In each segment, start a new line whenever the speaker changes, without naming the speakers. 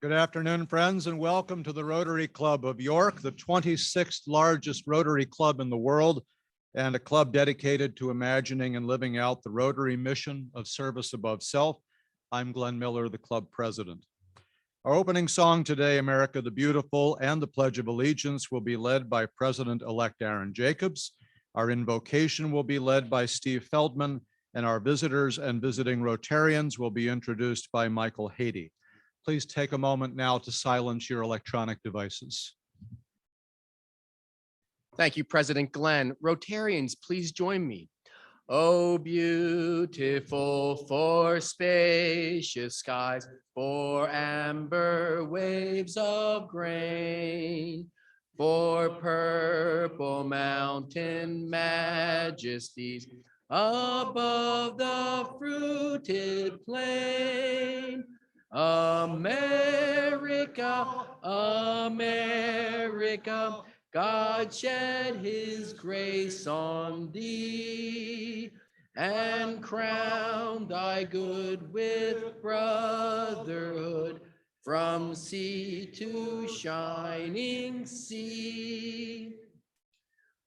Good afternoon, friends, and welcome to the Rotary Club of York, the 26th largest Rotary Club in the world, and a club dedicated to imagining and living out the Rotary mission of service above self. I'm Glenn Miller, the club president. Our opening song today, America the Beautiful, and the Pledge of Allegiance will be led by President-elect Aaron Jacobs. Our invocation will be led by Steve Feldman, and our visitors and visiting Rotarians will be introduced by Michael Haiti. Please take a moment now to silence your electronic devices.
Thank you, President Glenn. Rotarians, please join me. Oh, beautiful for spacious skies, for amber waves of grain, for purple mountain majesties above the fruited plain. America, America, God shed his grace on thee and crowned thy good with brotherhood from sea to shining sea.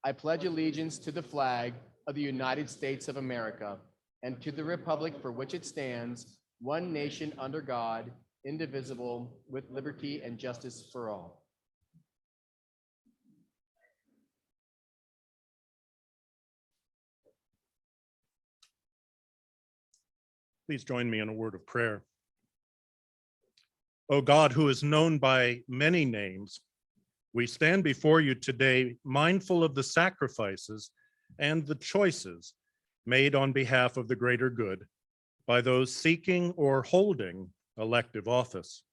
I pledge allegiance to the flag of the United States of America and to the republic for which it stands, one nation under God, indivisible, with liberty and justice for all.
Please join me in a word of prayer. O God, who is known by many names, we stand before you today mindful of the sacrifices and the choices made on behalf of the greater good by those seeking or holding elective office.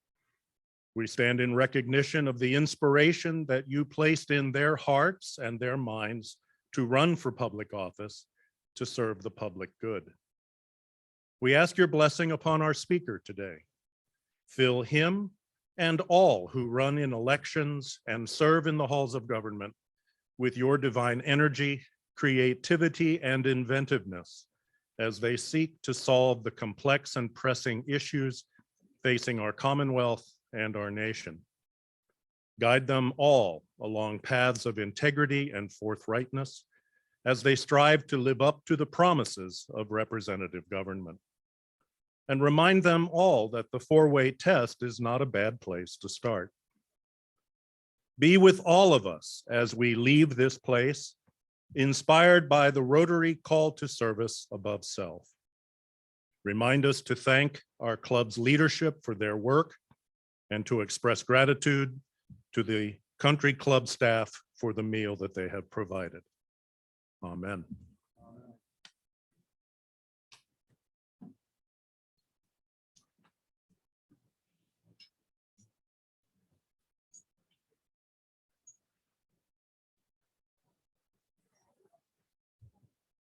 We stand in recognition of the inspiration that you placed in their hearts and their minds to run for public office to serve the public good. We ask your blessing upon our speaker today. Fill him and all who run in elections and serve in the halls of government with your divine energy, creativity, and inventiveness as they seek to solve the complex and pressing issues facing our Commonwealth and our nation. Guide them all along paths of integrity and forthrightness as they strive to live up to the promises of representative government. And remind them all that the four-way test is not a bad place to start. Be with all of us as we leave this place, inspired by the Rotary call to service above self. Remind us to thank our club's leadership for their work and to express gratitude to the country club staff for the meal that they have provided. Amen.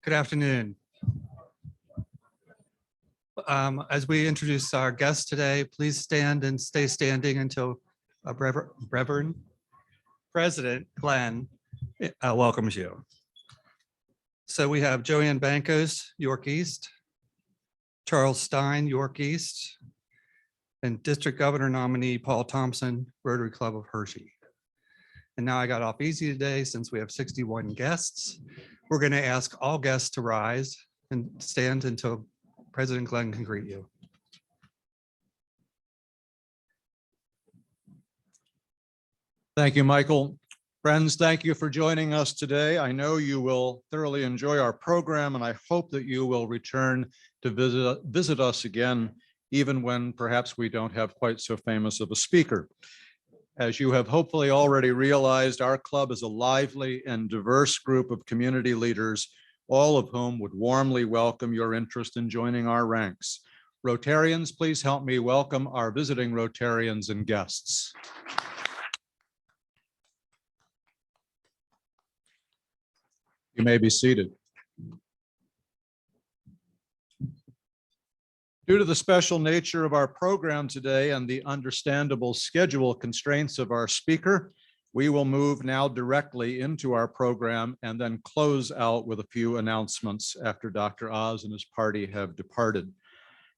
Good afternoon. As we introduce our guest today, please stand and stay standing until Reverend President Glenn welcomes you. So we have Joanne Bankos, York East, Charles Stein, York East, and District Governor nominee Paul Thompson, Rotary Club of Hershey. And now I got off easy today since we have 61 guests. We're going to ask all guests to rise and stand until President Glenn can greet you.
Thank you, Michael. Friends, thank you for joining us today. I know you will thoroughly enjoy our program, and I hope that you will return to visit us again, even when perhaps we don't have quite so famous of a speaker. As you have hopefully already realized, our club is a lively and diverse group of community leaders, all of whom would warmly welcome your interest in joining our ranks. Rotarians, please help me welcome our visiting Rotarians and guests. You may be seated. Due to the special nature of our program today and the understandable schedule constraints of our speaker, we will move now directly into our program and then close out with a few announcements after Dr. Oz and his party have departed.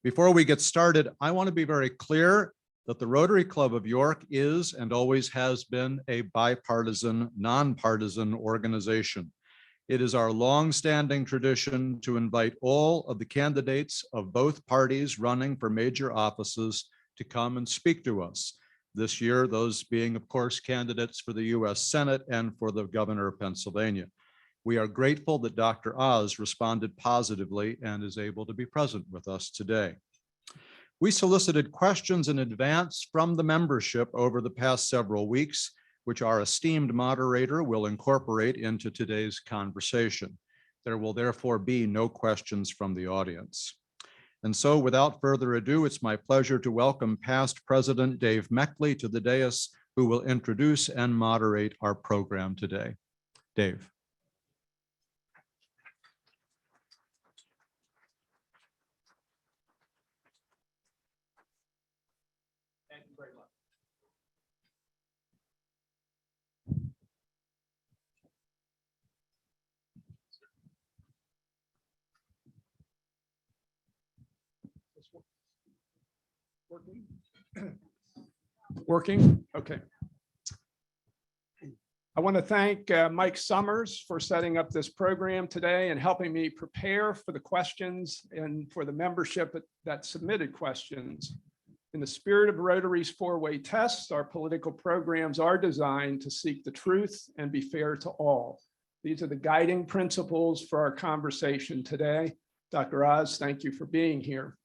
Before we get started, I want to be very clear that the Rotary Club of York is and always has been a bipartisan, nonpartisan organization. It is our longstanding tradition to invite all of the candidates of both parties running for major offices to come and speak to us. This year, those being, of course, candidates for the U.S. Senate and for the governor of Pennsylvania. We are grateful that Dr. Oz responded positively and is able to be present with us today. We solicited questions in advance from the membership over the past several weeks, which our esteemed moderator will incorporate into today's conversation. There will therefore be no questions from the audience. And so without further ado, it's my pleasure to welcome past President Dave Meckley to the dais, who will introduce and moderate our program today. Dave.
Thank you very much. Working? Working? Okay. I want to thank Mike Summers for setting up this program today and helping me prepare for the questions and for the membership that submitted questions. In the spirit of Rotary's four-way tests, our political programs are designed to seek the truth and be fair to all. These are the guiding principles for our conversation today. Dr. Oz, thank you for being here.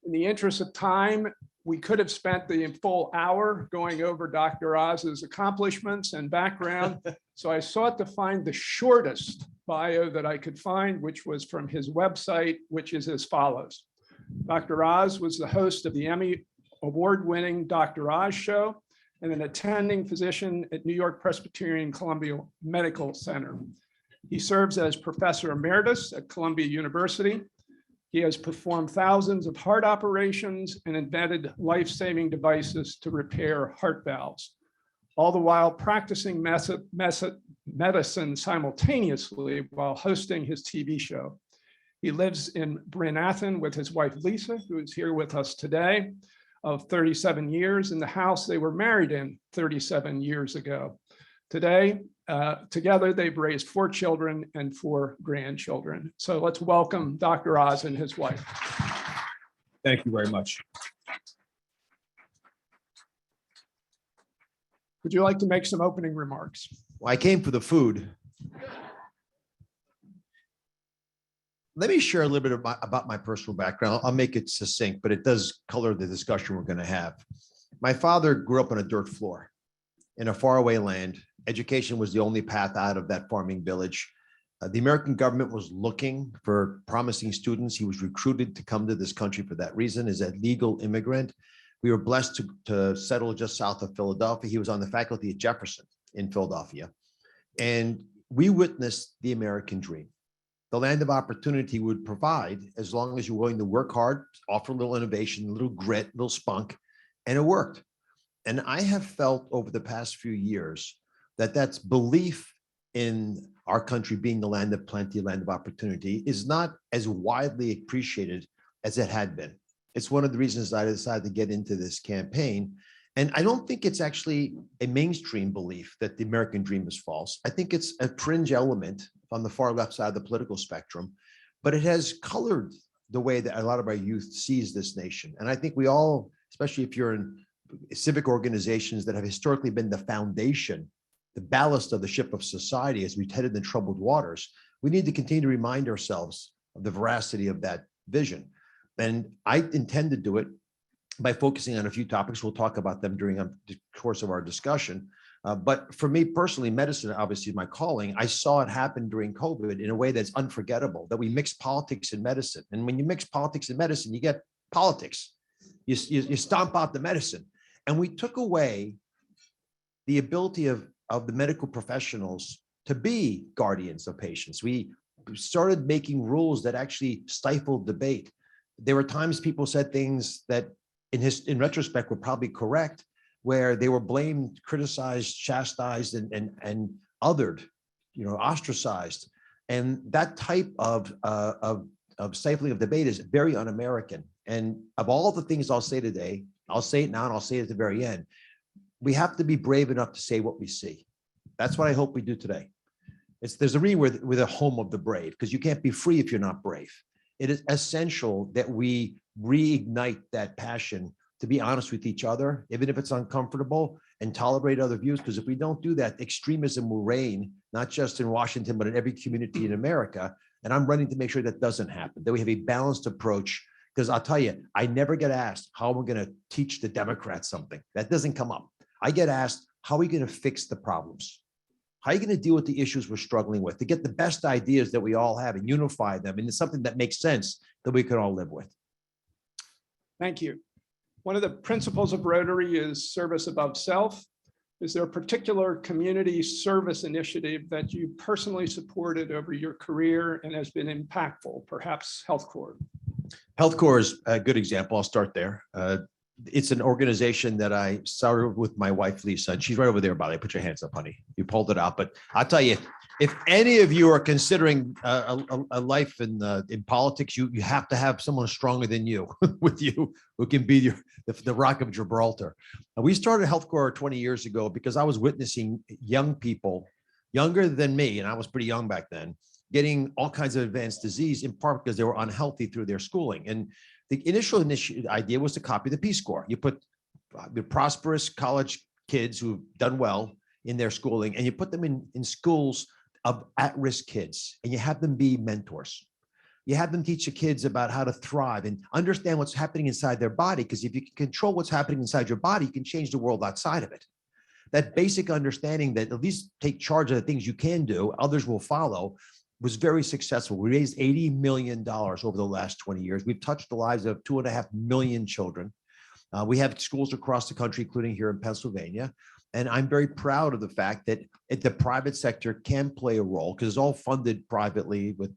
In the interest of time, we could have spent the full hour going over Dr. Oz's accomplishments and background. So I sought to find the shortest bio that I could find, which was from his website, which is as follows. Dr. Oz was the host of the Emmy award-winning Dr. Oz Show and an attending physician at New York Presbyterian Columbia Medical Center. He serves as professor emeritus at Columbia University. He has performed thousands of heart operations and invented life-saving devices to repair heart valves, all the while practicing medicine simultaneously while hosting his TV show. He lives in Bryn Athyn with his wife, Lisa, who is here with us today, of 37 years in the house they were married in 37 years ago. Today, together, they've raised 4 children and 4 grandchildren. So let's welcome Dr. Oz and his wife.
Thank you very much.
Would you like to make some opening remarks?
Well, I came for the food. Let me share a little bit about my personal background. I'll make it succinct, but it does color the discussion we're going to have. My father grew up on a dirt floor in a faraway land. Education was the only path out of that farming village. The American government was looking for promising students. He was recruited to come to this country for that reason as a legal immigrant. We were blessed to settle just south of Philadelphia. He was on the faculty at Jefferson in Philadelphia. And we witnessed the American dream. The land of opportunity would provide as long as you're willing to work hard, offer a little innovation, a little grit, a little spunk, and it worked. And I have felt over the past few years that that's belief in our country being the land of plenty, land of opportunity, is not as widely appreciated as it had been. It's one of the reasons I decided to get into this campaign. And I don't think it's actually a mainstream belief that the American dream is false. I think it's a fringe element on the far left side of the political spectrum, but it has colored the way that a lot of our youth sees this nation. And I think we all, especially if you're in civic organizations that have historically been the foundation, the ballast of the ship of society as we headed in troubled waters, we need to continue to remind ourselves of the veracity of that vision. And I intend to do it by focusing on a few topics. We'll talk about them during the course of our discussion. But for me personally, medicine obviously is my calling. I saw it happen during COVID in a way that's unforgettable, that we mix politics and medicine. And when you mix politics and medicine, you get politics. You stomp out the medicine. And we took away the ability of the medical professionals to be guardians of patients. We started making rules that actually stifled debate. There were times people said things that in retrospect were probably correct, where they were blamed, criticized, chastised, and othered, ostracized. And that type of stifling of debate is very un-American. And of all the things I'll say today, I'll say it now and I'll say it at the very end. We have to be brave enough to say what we see. That's what I hope we do today. There's a reason we're the home of the brave, because you can't be free if you're not brave. It is essential that we reignite that passion to be honest with each other, even if it's uncomfortable, and tolerate other views. Because if we don't do that, extremism will reign, not just in Washington, but in every community in America. And I'm running to make sure that doesn't happen, that we have a balanced approach. Because I'll tell you, I never get asked how we're going to teach the Democrats something. That doesn't come up. I get asked, how are we going to fix the problems? How are you going to deal with the issues we're struggling with, to get the best ideas that we all have and unify them into something that makes sense that we can all live with?
Thank you. One of the principles of Rotary is service above self. Is there a particular community service initiative that you personally supported over your career and has been impactful, perhaps Health Corps?
Health Corps is a good example. I'll start there. It's an organization that I started with my wife, Lisa, and she's right over there, by the way. Put your hands up, honey. You pulled it out. But I'll tell you, if any of you are considering a life in politics, you have to have someone stronger than you with you who can be the Rock of Gibraltar. And we started Health Corps 20 years ago because I was witnessing young people, younger than me, and I was pretty young back then, getting all kinds of advanced disease, in part because they were unhealthy through their schooling. And the initial idea was to copy the Peace Corps. You put the prosperous college kids who've done well in their schooling, and you put them in schools of at-risk kids, and you have them be mentors. You have them teach the kids about how to thrive and understand what's happening inside their body, because if you can control what's happening inside your body, you can change the world outside of it. That basic understanding that at least take charge of the things you can do, others will follow, was very successful. We raised $80 million over the last 20 years. We've touched the lives of 2.5 million children. We have schools across the country, including here in Pennsylvania. And I'm very proud of the fact that the private sector can play a role, because it's all funded privately with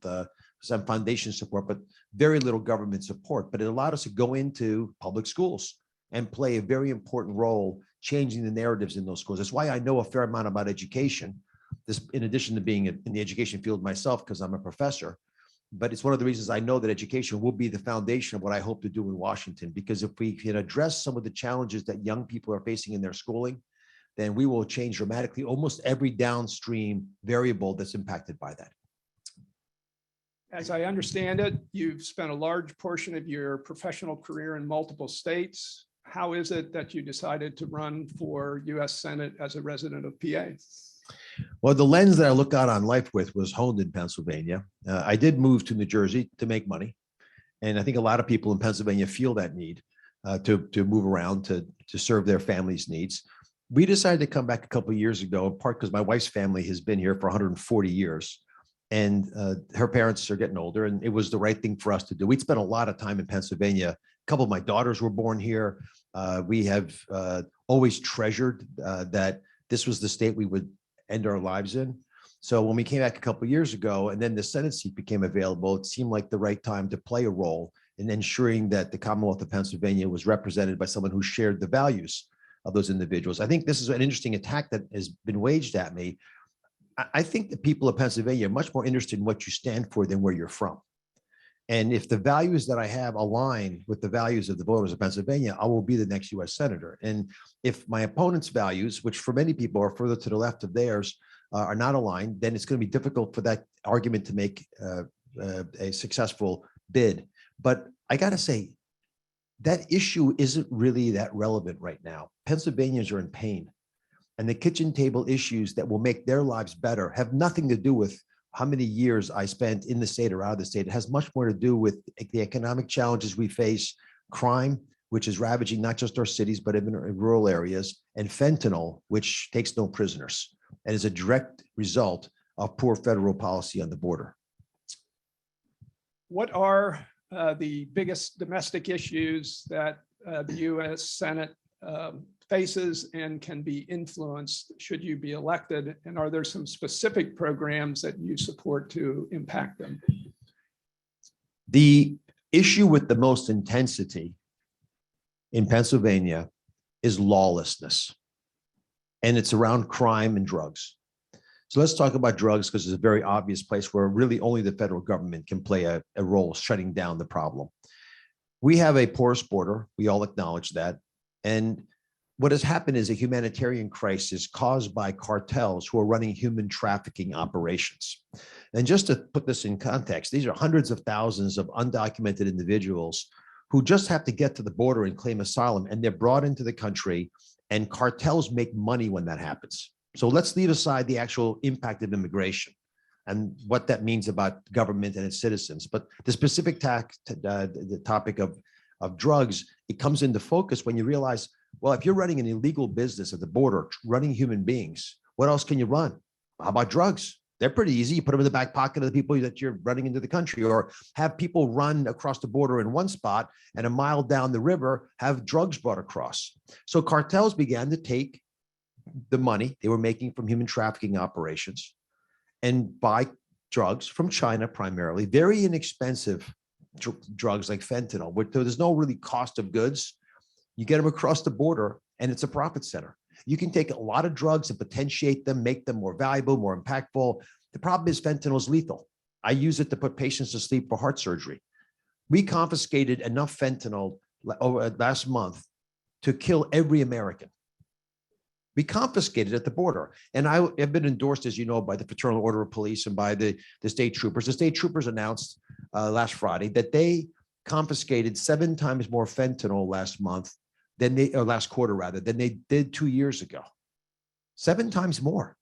some foundation support, but very little government support. But it allowed us to go into public schools and play a very important role changing the narratives in those schools. That's why I know a fair amount about education. This, in addition to being in the education field myself, because I'm a professor, but it's one of the reasons I know that education will be the foundation of what I hope to do in Washington. Because if we can address some of the challenges that young people are facing in their schooling, then we will change dramatically almost every downstream variable that's impacted by that.
As I understand it, you've spent a large portion of your professional career in multiple states. How is it that you decided to run for U.S. Senate as a resident of PA?
Well, the lens that I look out on life with was honed in Pennsylvania. I did move to New Jersey to make money. And I think a lot of people in Pennsylvania feel that need to move around to serve their family's needs. We decided to come back a couple of years ago, in part because my wife's family has been here for 140 years. And her parents are getting older, and it was the right thing for us to do. We'd spent a lot of time in Pennsylvania. A couple of my daughters were born here. We have always treasured that this was the state we would end our lives in. So when we came back a couple of years ago, and then the Senate seat became available, it seemed like the right time to play a role in ensuring that the Commonwealth of Pennsylvania was represented by someone who shared the values of those individuals. I think this is an interesting attack that has been waged at me. I think the people of Pennsylvania are much more interested in what you stand for than where you're from. And if the values that I have align with the values of the voters of Pennsylvania, I will be the next US Senator. And if my opponent's values, which for many people are further to the left of theirs, are not aligned, then it's going to be difficult for that argument to make a successful bid. But I got to say, that issue isn't really that relevant right now. Pennsylvanians are in pain. And the kitchen table issues that will make their lives better have nothing to do with how many years I spent in the state or out of the state. It has much more to do with the economic challenges we face, crime, which is ravaging not just our cities, but even in rural areas, and fentanyl, which takes no prisoners and is a direct result of poor federal policy on the border.
What are the biggest domestic issues that the U.S. Senate faces and can be influenced should you be elected? And are there some specific programs that you support to impact them?
The issue with the most intensity in Pennsylvania is lawlessness, and it's around crime and drugs. So let's talk about drugs, because it's a very obvious place where really only the federal government can play a role shutting down the problem. We have a porous border. We all acknowledge that. And what has happened is a humanitarian crisis caused by cartels who are running human trafficking operations. And just to put this in context, these are hundreds of thousands of undocumented individuals who just have to get to the border and claim asylum, and they're brought into the country, and cartels make money when that happens. So let's leave aside the actual impact of immigration and what that means about government and its citizens. But the specific the topic of drugs, it comes into focus when you realize, well, if you're running an illegal business at the border, running human beings, what else can you run? How about drugs? They're pretty easy. You put them in the back pocket of the people that you're running into the country, or have people run across the border in one spot and a mile down the river have drugs brought across. So cartels began to take the money they were making from human trafficking operations and buy drugs from China, primarily, very inexpensive drugs like fentanyl, where there's no really cost of goods. You get them across the border and it's a profit center. You can take a lot of drugs and potentiate them, make them more valuable, more impactful. The problem is fentanyl is lethal. I use it to put patients to sleep for heart surgery. We confiscated enough fentanyl last month to kill every American. We confiscated at the border. And I have been endorsed, as you know, by the Fraternal Order of Police and by the state troopers. The state troopers announced last Friday that they confiscated 7 times more fentanyl last quarter rather, than they did 2 years ago. 7 times more.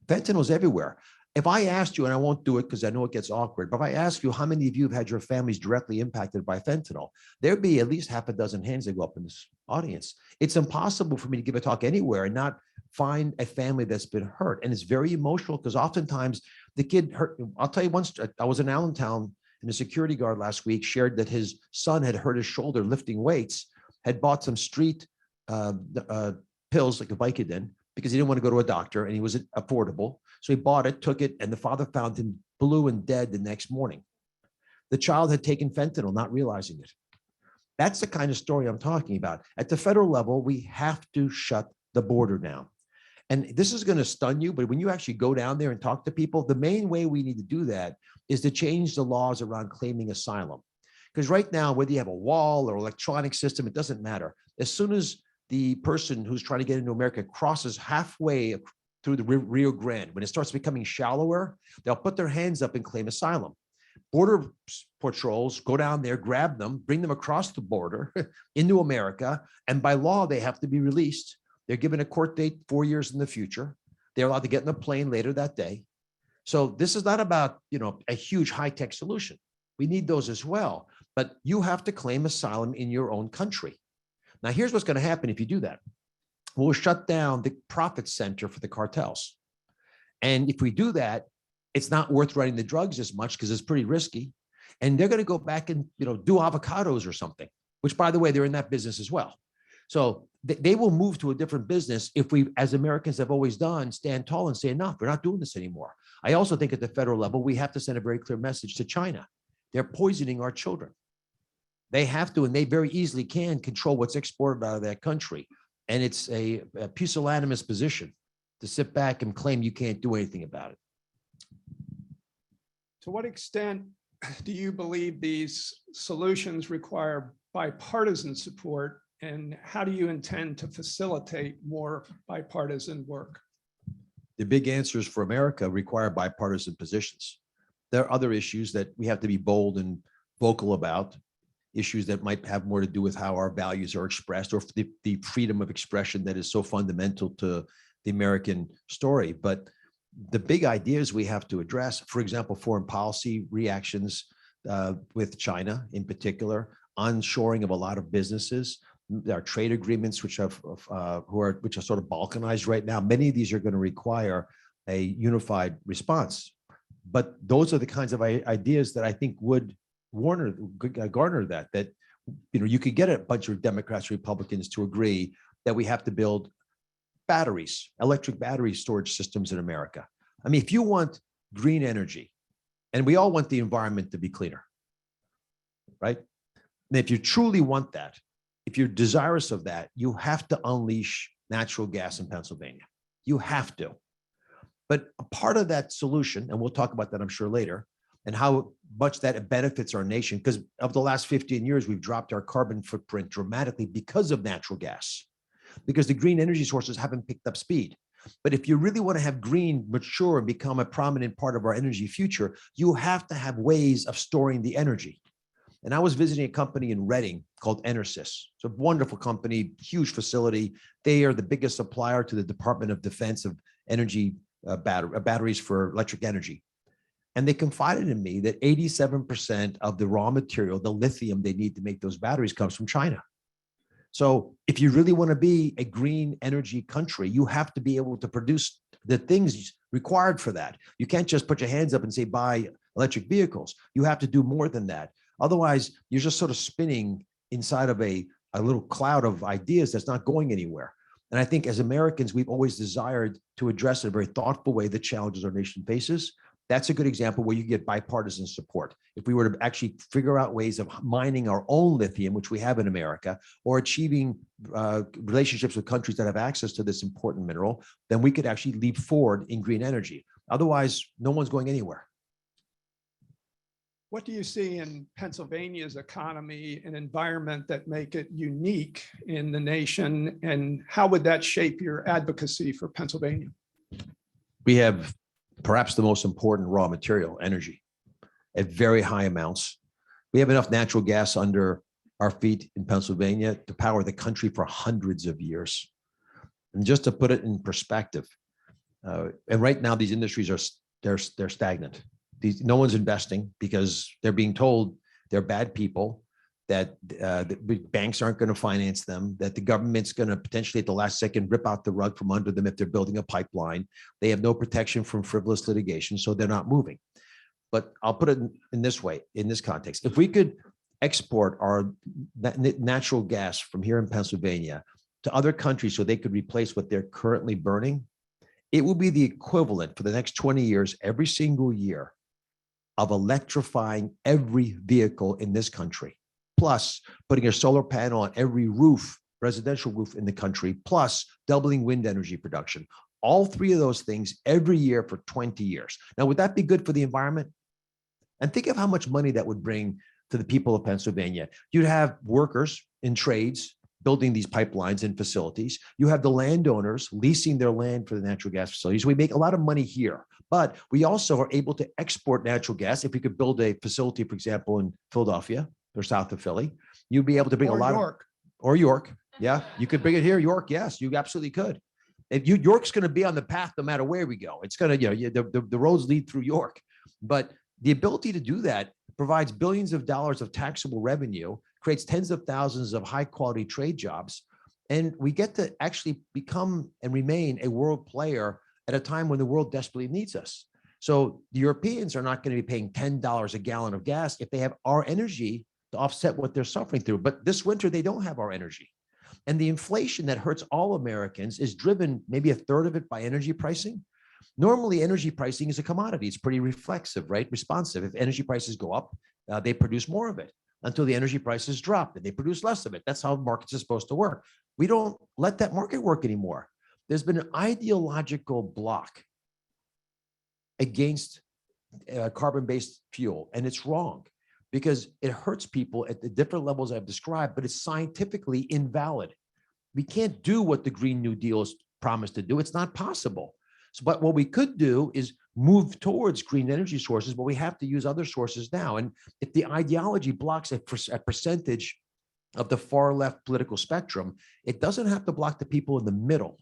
Fentanyl's everywhere. If I asked you, and I won't do it because I know it gets awkward, but if I ask you how many of you have had your families directly impacted by fentanyl, there'd be at least half a dozen hands that go up in this audience. It's impossible for me to give a talk anywhere and not find a family that's been hurt. And it's very emotional because oftentimes the kid hurt. I'll tell you once, I was in Allentown and a security guard last week shared that his son had hurt his shoulder lifting weights, had bought some street pills like a Vicodin because he didn't want to go to a doctor and he was affordable. So he bought it, took it, and the father found him blue and dead the next morning. The child had taken fentanyl, not realizing it. That's the kind of story I'm talking about. At the federal level, we have to shut the border down. And this is going to stun you, but when you actually go down there and talk to people, the main way we need to do that is to change the laws around claiming asylum. Because right now, whether you have a wall or electronic system, it doesn't matter. As soon as the person who's trying to get into America crosses halfway through the Rio Grande, when it starts becoming shallower, they'll put their hands up and claim asylum. Border patrols go down there, grab them, bring them across the border into America, and by law, they have to be released. They're given a court date 4 years in the future. They're allowed to get in a plane later that day. So this is not about, a huge high-tech solution. We need those as well, but you have to claim asylum in your own country. Now, here's what's going to happen if you do that. We'll shut down the profit center for the cartels. And if we do that, it's not worth running the drugs as much because it's pretty risky. And they're going to go back and, do avocados or something, which, by the way, they're in that business as well. So they will move to a different business if we, as Americans have always done, stand tall and say, enough, we're not doing this anymore. I also think at the federal level, we have to send a very clear message to China. They're poisoning our children. They have to, and they very easily can control what's exported out of that country. And it's a pusillanimous position to sit back and claim you can't do anything about it.
To what extent do you believe these solutions require bipartisan support, and how do you intend to facilitate more bipartisan work?
The big answers for America require bipartisan positions. There are other issues that we have to be bold and vocal about, issues that might have more to do with how our values are expressed, or the freedom of expression that is so fundamental to the American story. But the big ideas we have to address, for example, foreign policy reactions with China in particular, onshoring of a lot of businesses, our trade agreements, which are sort of balkanized right now. Many of these are going to require a unified response. But those are the kinds of ideas that I think would garner that you could get a bunch of Democrats, Republicans to agree that we have to build batteries, electric battery storage systems in America. I mean, if you want green energy, and we all want the environment to be cleaner, right? And if you truly want that, if you're desirous of that, you have to unleash natural gas in Pennsylvania. You have to. But a part of that solution, and we'll talk about that, I'm sure, later, and how much that benefits our nation, because of the last 15 years, we've dropped our carbon footprint dramatically because of natural gas. because the green energy sources haven't picked up speed. But if you really want to have green mature and become a prominent part of our energy future, you have to have ways of storing the energy. And I was visiting a company in Reading called Enersys. It's a wonderful company, huge facility. They are the biggest supplier to the Department of Defense of energy batteries for electric energy. And they confided in me that 87% of the raw material, the lithium they need to make those batteries, comes from China. So if you really want to be a green energy country, you have to be able to produce the things required for that. You can't just put your hands up and say, buy electric vehicles. You have to do more than that. Otherwise, you're just sort of spinning inside of a little cloud of ideas that's not going anywhere. And I think as Americans, we've always desired to address in a very thoughtful way the challenges our nation faces. That's a good example where you get bipartisan support. If we were to actually figure out ways of mining our own lithium, which we have in America, or achieving relationships with countries that have access to this important mineral, then we could actually leap forward in green energy. Otherwise, no one's going anywhere.
What do you see in Pennsylvania's economy and environment that make it unique in the nation? And how would that shape your advocacy for Pennsylvania?
We have perhaps the most important raw material, energy, at very high amounts. We have enough natural gas under our feet in Pennsylvania to power the country for hundreds of years. And just to put it in perspective, and right now these industries are they're stagnant. No one's investing because they're being told they're bad people, that the banks aren't going to finance them, that the government's going to potentially at the last second rip out the rug from under them if they're building a pipeline. They have no protection from frivolous litigation, so they're not moving. But I'll put it in this way, in this context. If we could export our natural gas from here in Pennsylvania to other countries so they could replace what they're currently burning, it will be the equivalent for the next 20 years, every single year, of electrifying every vehicle in this country, plus putting a solar panel on every roof, residential roof in the country, plus doubling wind energy production. All three of those things every year for 20 years. Now, would that be good for the environment? And think of how much money that would bring to the people of Pennsylvania. You'd have workers in trades building these pipelines and facilities. You have the landowners leasing their land for the natural gas facilities. We make a lot of money here, but we also are able to export natural gas. If we could build a facility, for example, in Philadelphia or south of Philly, you'd be able to bring a lot
York.
Or York. Yeah, you could bring it here. York, yes, you absolutely could. And York's going to be on the path no matter where we go. It's going to, the roads lead through York. But the ability to do that provides billions of dollars of taxable revenue, creates tens of thousands of high quality trade jobs. And we get to actually become and remain a world player at a time when the world desperately needs us. So the Europeans are not going to be paying $10 a gallon of gas if they have our energy to offset what they're suffering through. But this winter, they don't have our energy. And the inflation that hurts all Americans is driven maybe a third of it by energy pricing. Normally, energy pricing is a commodity. It's pretty reflexive, right? Responsive. If energy prices go up, they produce more of it until the energy prices drop and they produce less of it. That's how markets are supposed to work. We don't let that market work anymore. There's been an ideological block against carbon-based fuel, and it's wrong because it hurts people at the different levels I've described, but it's scientifically invalid. We can't do what the Green New Deal is promised to do. It's not possible. So, but what we could do is move towards green energy sources, but we have to use other sources now. And if the ideology blocks a percentage of the far left political spectrum, it doesn't have to block the people in the middle.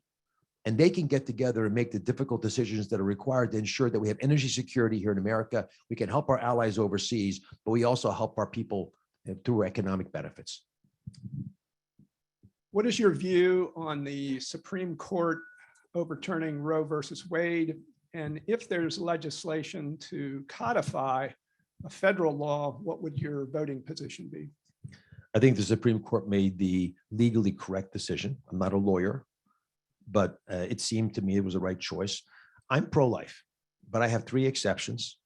And they can get together and make the difficult decisions that are required to ensure that we have energy security here in America. We can help our allies overseas, but we also help our people through economic benefits.
What is your view on the Supreme Court overturning Roe versus Wade? And if there's legislation to codify a federal law, what would your voting position be?
I think the Supreme Court made the legally correct decision. I'm not a lawyer, but it seemed to me it was the right choice. I'm pro-life, but I have three exceptions: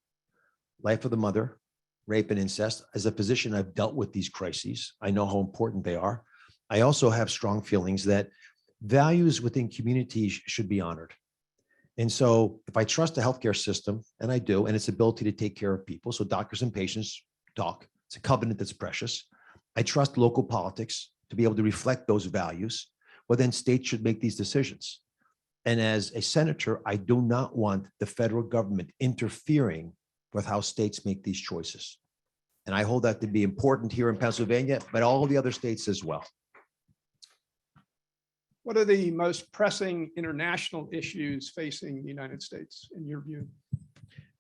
life of the mother, rape and incest. As a physician, I've dealt with these crises. I know how important they are. I also have strong feelings that values within communities should be honored. And so if I trust the healthcare system, and I do, and its ability to take care of people, so doctors and patients talk, it's a covenant that's precious. I trust local politics to be able to reflect those values. well, then states should make these decisions. And as a senator, I do not want the federal government interfering with how states make these choices. And I hold that to be important here in Pennsylvania, but all the other states as well.
What are the most pressing international issues facing the United States in your view?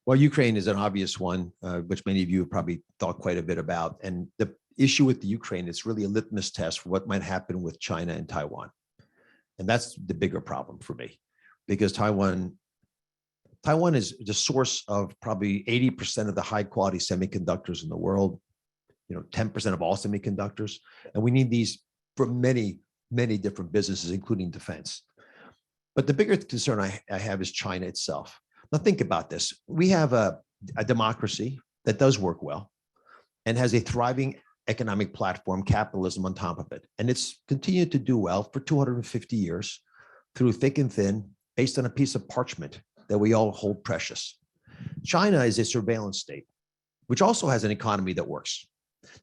Well, Ukraine is an obvious one, which many of you have probably thought quite a bit about. And the issue with the Ukraine is really a litmus test for what might happen with China and Taiwan. And that's the bigger problem for me, because Taiwan is the source of probably 80% of the high quality semiconductors in the world, 10% of all semiconductors. And we need these for many, many different businesses, including defense. But the bigger concern I have is China itself. Now think about this. We have a democracy that does work well and has a thriving economic platform, capitalism on top of it. And it's continued to do well for 250 years through thick and thin, based on a piece of parchment that we all hold precious. China is a surveillance state, which also has an economy that works.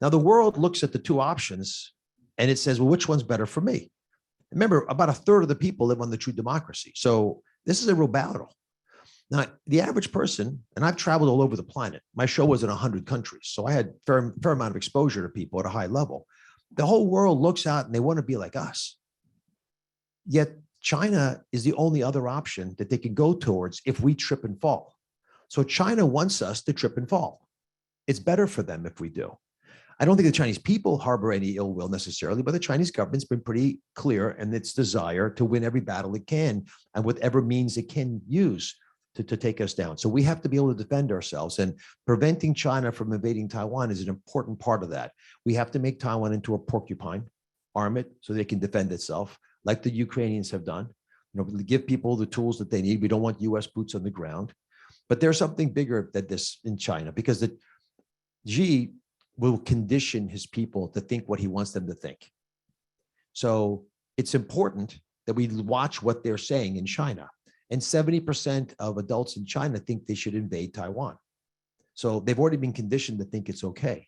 Now the world looks at the two options and it says, well, which one's better for me? Remember, about a third of the people live on the true democracy. So this is a real battle. Now, the average person, and I've traveled all over the planet. My show was in 100 countries, so I had fair amount of exposure to people at a high level. The whole world looks out and they want to be like us. Yet China is the only other option that they can go towards if we trip and fall. So China wants us to trip and fall. It's better for them if we do. I don't think the Chinese people harbor any ill will necessarily, but the Chinese government's been pretty clear in its desire to win every battle it can and whatever means it can use to take us down. So we have to be able to defend ourselves, and preventing China from invading Taiwan is an important part of that. We have to make Taiwan into a porcupine, arm it so they can defend itself, like the Ukrainians have done. Give people the tools that they need. We don't want US boots on the ground. But there's something bigger than this in China, because the Xi will condition his people to think what he wants them to think. So it's important that we watch what they're saying in China. And 70% of adults in China think they should invade Taiwan. So they've already been conditioned to think it's okay.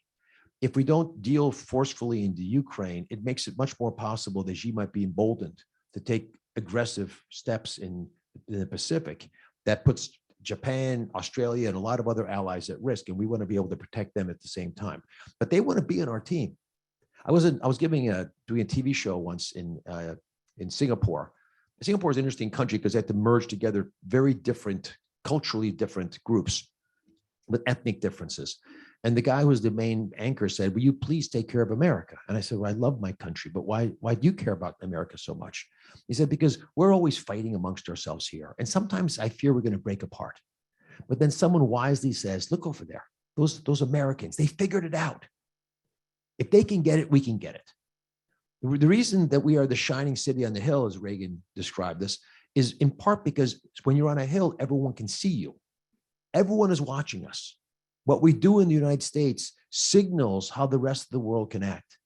If we don't deal forcefully into Ukraine, it makes it much more possible that Xi might be emboldened to take aggressive steps in the Pacific that puts Japan, Australia, and a lot of other allies at risk. And we want to be able to protect them at the same time. But they want to be on our team. I was doing a TV show once in Singapore. Singapore is an interesting country because they had to merge together very different, culturally different groups with ethnic differences. And the guy who was the main anchor said, will you please take care of America? And I said, well, I love my country, but why do you care about America so much? He said, because we're always fighting amongst ourselves here. And sometimes I fear we're going to break apart. But then someone wisely says, look over there, those Americans, they figured it out. If they can get it, we can get it. The reason that we are the shining city on the hill, as Reagan described this, is in part because when you're on a hill, everyone can see you. Everyone is watching us. What we do in the United States signals how the rest of the world can act.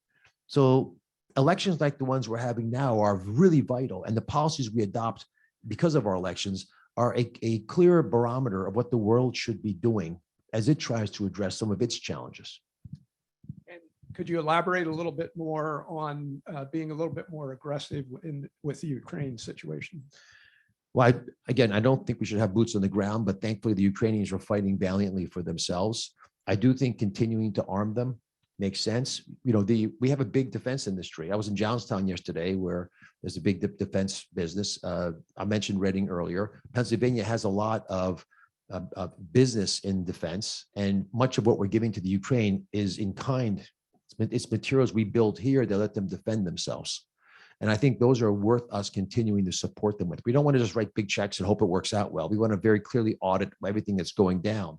So elections like the ones we're having now are really vital, and the policies we adopt because of our elections are a clear barometer of what the world should be doing as it tries to address some of its challenges.
And could you elaborate a little bit more on being a little bit more aggressive with the Ukraine situation?
Well, I don't think we should have boots on the ground, but thankfully the Ukrainians are fighting valiantly for themselves. I do think continuing to arm them makes sense. We have a big defense industry. I was in Johnstown yesterday, where there's a big defense business. I mentioned Reading earlier. Pennsylvania has a lot of business in defense, and much of what we're giving to the Ukraine is in kind. It's materials we build here that let them defend themselves. And I think those are worth us continuing to support them with. We don't want to just write big checks and hope it works out well. We want to very clearly audit everything that's going down.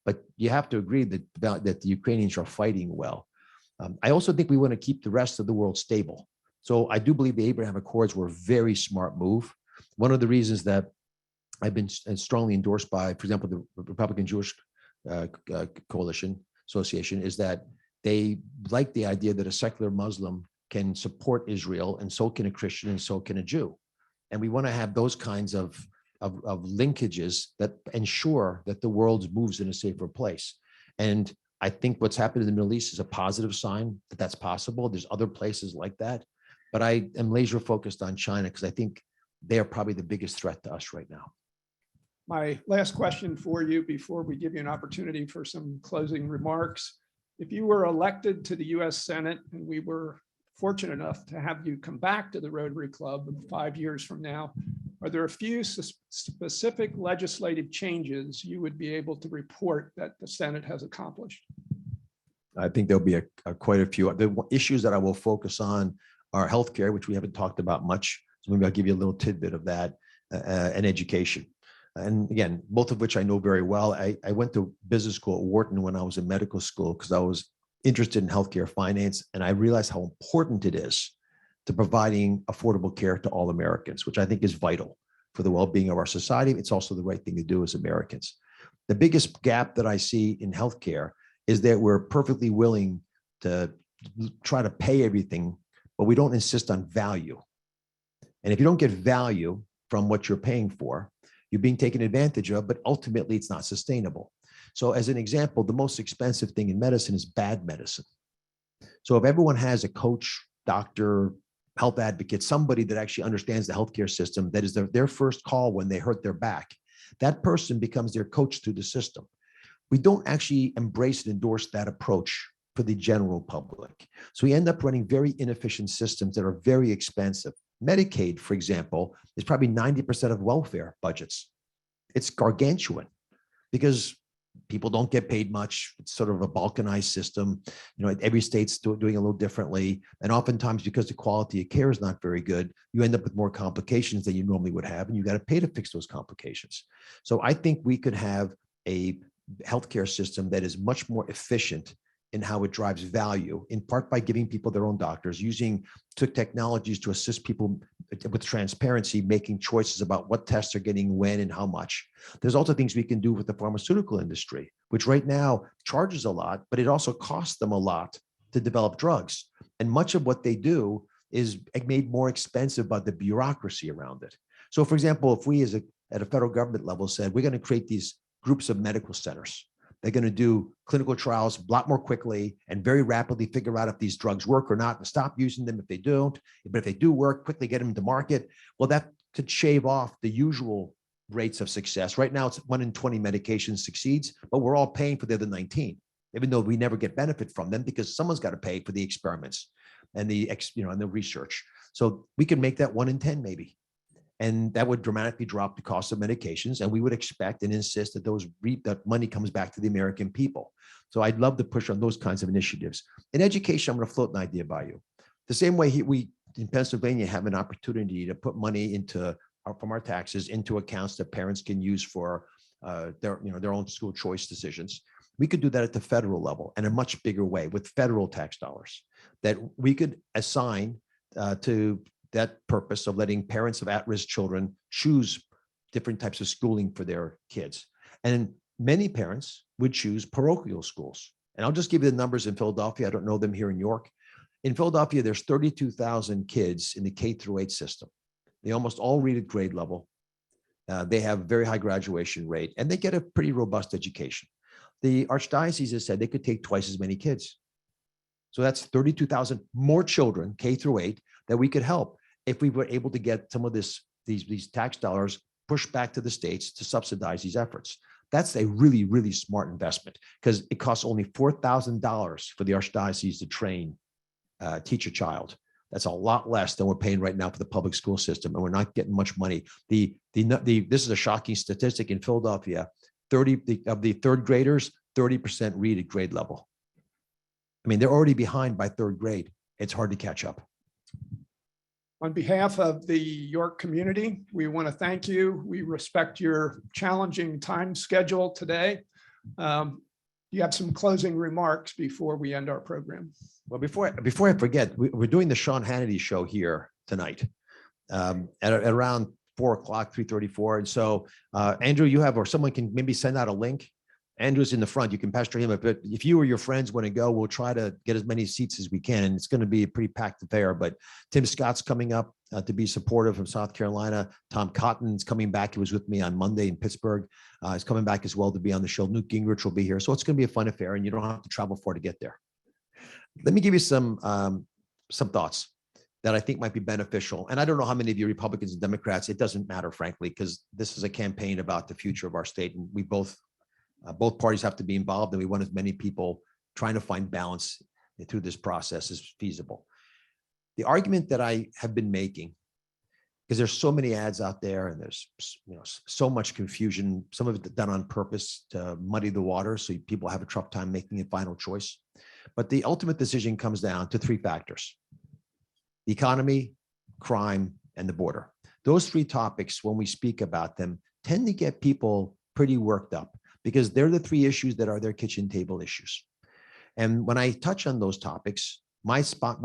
But you have to agree that the Ukrainians are fighting well. I also think we want to keep the rest of the world stable. So I do believe the Abraham Accords were a very smart move. One of the reasons that I've been strongly endorsed by, for example, the Republican Jewish Coalition Association, is that they like the idea that a secular Muslim can support Israel, and so can a Christian, and so can a Jew. And we want to have those kinds of linkages that ensure that the world moves in a safer place. And I think what's happened in the Middle East is a positive sign that that's possible. There's other places like that. but I am laser focused on China because I think they are probably the biggest threat to us right now.
My last question for you before we give you an opportunity for some closing remarks. If you were elected to the US Senate and we were fortunate enough to have you come back to the Rotary Club 5 years from now, are there a few specific legislative changes you would be able to report that the Senate has accomplished?
I think there'll be quite a few. The issues that I will focus on are healthcare, which we haven't talked about much. So maybe I'll give you a little tidbit of that, and education. And again, both of which I know very well. I went to business school at Wharton when I was in medical school because I was interested in healthcare finance. And I realized how important it is to providing affordable care to all Americans, which I think is vital for the well-being of our society. It's also the right thing to do as Americans. The biggest gap that I see in healthcare is that we're perfectly willing to try to pay everything, but we don't insist on value. And if you don't get value from what you're paying for, you're being taken advantage of, but ultimately it's not sustainable. So as an example, the most expensive thing in medicine is bad medicine. So if everyone has a coach, doctor, health advocate, somebody that actually understands the healthcare system, that is their first call when they hurt their back, that person becomes their coach through the system. We don't actually embrace and endorse that approach for the general public. So we end up running very inefficient systems that are very expensive. Medicaid, for example, is probably 90% of welfare budgets. It's gargantuan because people don't get paid much. It's sort of a balkanized system. You know, every state's doing a little differently. And oftentimes, because the quality of care is not very good, you end up with more complications than you normally would have, and you got to pay to fix those complications. So I think we could have a healthcare system that is much more efficient in how it drives value, in part by giving people their own doctors, using technologies to assist people with transparency, making choices about what tests are getting when and how much. There's also things we can do with the pharmaceutical industry, which right now charges a lot, but it also costs them a lot to develop drugs. And much of what they do is made more expensive by the bureaucracy around it. So for example, if we at a federal government level said, we're going to create these groups of medical centers, they're going to do clinical trials a lot more quickly and very rapidly figure out if these drugs work or not and stop using them if they don't. But if they do work, quickly get them to market. Well, that could shave off the usual rates of success. Right now, it's 1 in 20 medications succeeds, but we're all paying for the other 19, even though we never get benefit from them because someone's got to pay for the experiments and and the research. So we can make that 1 in 10 maybe. And that would dramatically drop the cost of medications. And we would expect and insist that that money comes back to the American people. So I'd love to push on those kinds of initiatives. In education, I'm going to float an idea by you. The same way we in Pennsylvania have an opportunity to put money from our taxes into accounts that parents can use for their own school choice decisions. We could do that at the federal level in a much bigger way with federal tax dollars that we could assign to that purpose of letting parents of at-risk children choose different types of schooling for their kids. And many parents would choose parochial schools. And I'll just give you the numbers in Philadelphia. I don't know them here in York. In Philadelphia, there's 32,000 kids in the K-8 system. They almost all read at grade level. They have a very high graduation rate, and they get a pretty robust education. The Archdiocese has said they could take twice as many kids. So that's 32,000 more children, K-8, that we could help if we were able to get some of these tax dollars pushed back to the states to subsidize these efforts. That's a really, really smart investment because it costs only $4,000 for the Archdiocese to teach a child. That's a lot less than we're paying right now for the public school system, and we're not getting much money. This is a shocking statistic in Philadelphia. 30 of the third graders, 30% read at grade level. I mean, they're already behind by third grade. It's hard to catch up.
On behalf of the York community, we want to thank you. We respect your challenging time schedule today. You have some closing remarks before we end our program.
Well, before I forget, we're doing the Sean Hannity show here tonight at around 4 o'clock, 3:34. And so, Andrew, or someone can maybe send out a link. Andrew's in the front. You can pester him. If you or your friends want to go, we'll try to get as many seats as we can. It's going to be a pretty packed affair, but Tim Scott's coming up to be supportive from South Carolina. Tom Cotton's coming back. He was with me on Monday in Pittsburgh. He's coming back as well to be on the show. Newt Gingrich will be here. So it's going to be a fun affair, and you don't have to travel far to get there. Let me give you some thoughts. that I think might be beneficial. And I don't know how many of you Republicans and Democrats, it doesn't matter, frankly, because this is a campaign about the future of our state. And we both parties have to be involved, and we want as many people trying to find balance through this process as feasible. The argument that I have been making, because there's so many ads out there and there's so much confusion, some of it done on purpose to muddy the water so people have a tough time making a final choice. But the ultimate decision comes down to three factors: the economy, crime, and the border. Those three topics, when we speak about them, tend to get people pretty worked up because they're the three issues that are their kitchen table issues. And when I touch on those topics, my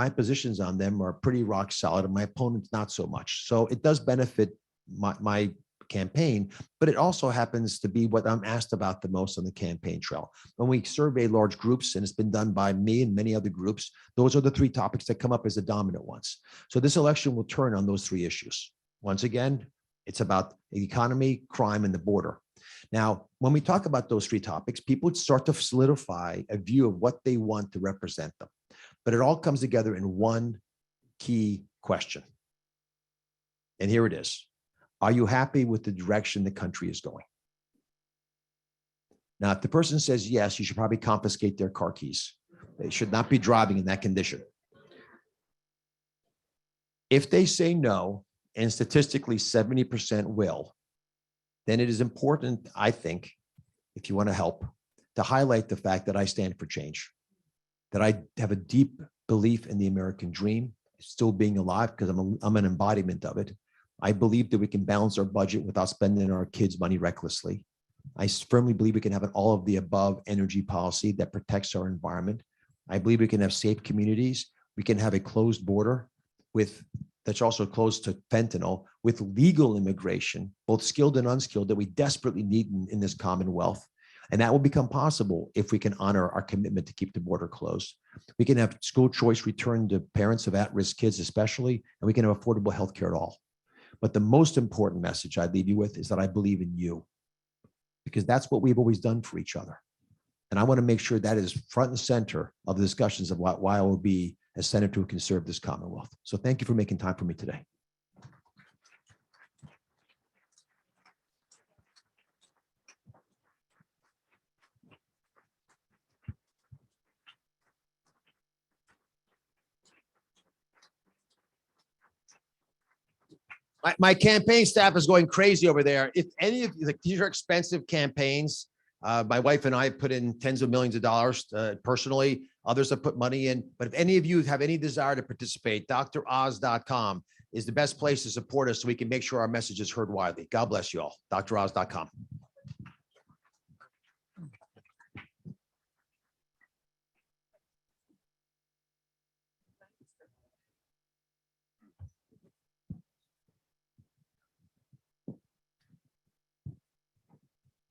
positions on them are pretty rock solid, and my opponents not so much. So it does benefit my campaign, but it also happens to be what I'm asked about the most on the campaign trail. When we survey large groups, and it's been done by me and many other groups, those are the three topics that come up as the dominant ones. So this election will turn on those three issues. Once again, it's about the economy, crime, and the border. Now, when we talk about those three topics, people would start to solidify a view of what they want to represent them. But it all comes together in one key question. And here it is. Are you happy with the direction the country is going? Now, if the person says yes, you should probably confiscate their car keys. They should not be driving in that condition. If they say no, and statistically 70% will, then it is important, I think, if you want to help, to highlight the fact that I stand for change, that I have a deep belief in the American dream, still being alive, because I'm an embodiment of it. I believe that we can balance our budget without spending our kids' money recklessly. I firmly believe we can have an all of the above energy policy that protects our environment. I believe we can have safe communities. We can have a closed border that's also closed to fentanyl, with legal immigration, both skilled and unskilled, that we desperately need in this Commonwealth. And that will become possible if we can honor our commitment to keep the border closed. We can have school choice returned to parents of at-risk kids especially, and we can have affordable health care at all. But the most important message I leave you with is that I believe in you, because that's what we've always done for each other. And I want to make sure that is front and center of the discussions of why I will be a senator who can serve this Commonwealth. So thank you for making time for me today. My campaign staff is going crazy over there. If any of you, these are expensive campaigns. My wife and I put in tens of millions of dollars personally. Others have put money in. But if any of you have any desire to participate, droz.com is the best place to support us so we can make sure our message is heard widely. God bless you all. droz.com.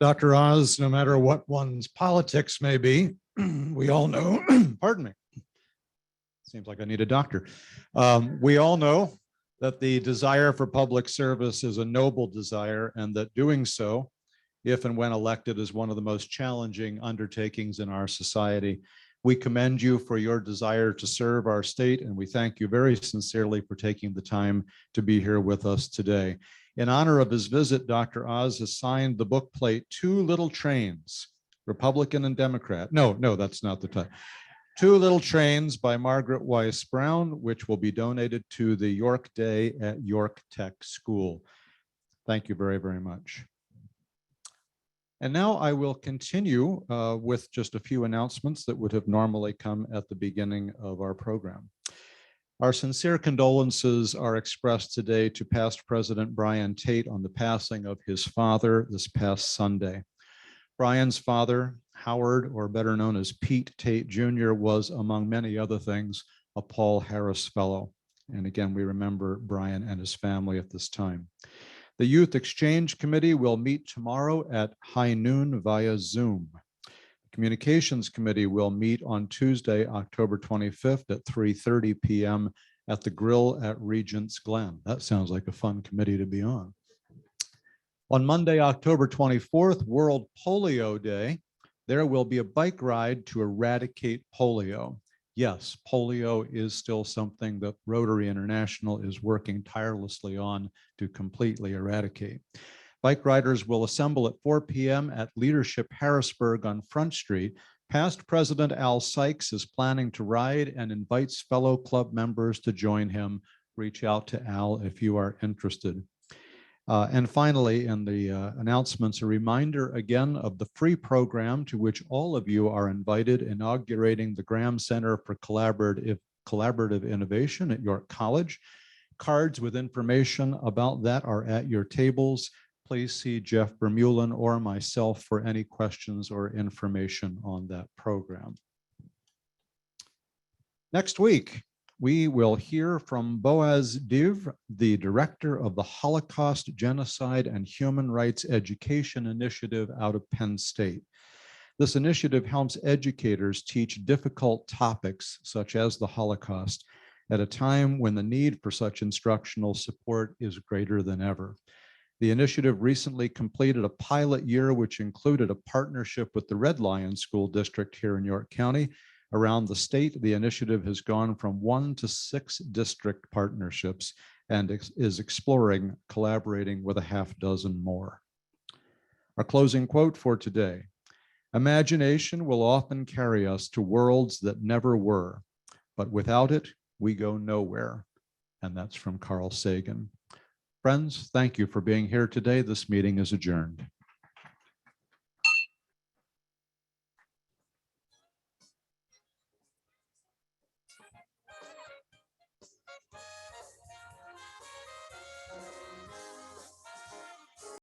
Dr. Oz, no matter what one's politics may be, we all know, pardon me, seems like I need a doctor. We all know that the desire for public service is a noble desire, and that doing so, if and when elected, is one of the most challenging undertakings in our society. We commend you for your desire to serve our state, and we thank you very sincerely for taking the time to be here with us today. In honor of his visit, Dr. Oz has signed the book plate, Two Little Trains, Republican and Democrat. No, that's not the title. Two Little Trains by Margaret Weiss Brown, which will be donated to the York Day at York Tech School. Thank you very, very much. And now I will continue with just a few announcements that would have normally come at the beginning of our program. Our sincere condolences are expressed today to past President Brian Tate on the passing of his father this past Sunday. Brian's father, Howard, or better known as Pete Tate Jr., was, among many other things, a Paul Harris Fellow. And again, we remember Brian and his family at this time. The Youth Exchange Committee will meet tomorrow at high noon via Zoom. Communications Committee will meet on Tuesday, October 25th at 3:30 p.m. at the Grill at Regents Glen. That sounds like a fun committee to be on. On Monday, October 24th, World Polio Day, there will be a bike ride to eradicate polio. yes, polio is still something that Rotary International is working tirelessly on to completely eradicate. Bike riders will assemble at 4 p.m. at Leadership Harrisburg on Front Street. Past President Al Sykes is planning to ride and invites fellow club members to join him. Reach out to Al if you are interested. And finally, in the announcements, a reminder again of the free program to which all of you are invited, inaugurating the Graham Center for Collaborative Innovation at York College. Cards with information about that are at your tables. Please see Jeff Bermulin or myself for any questions or information on that program. Next week, we will hear from Boaz Div, the director of the Holocaust, Genocide, and Human Rights Education Initiative out of Penn State. This initiative helps educators teach difficult topics such as the Holocaust at a time when the need for such instructional support is greater than ever. The initiative recently completed a pilot year, which included a partnership with the Red Lion School District here in York County. Around the state, the initiative has gone from 1 to 6 district partnerships and is exploring collaborating with a half dozen more. Our closing quote for today: imagination will often carry us to worlds that never were, but without it, we go nowhere. And that's from Carl Sagan. Friends, thank you for being here today. This meeting is adjourned.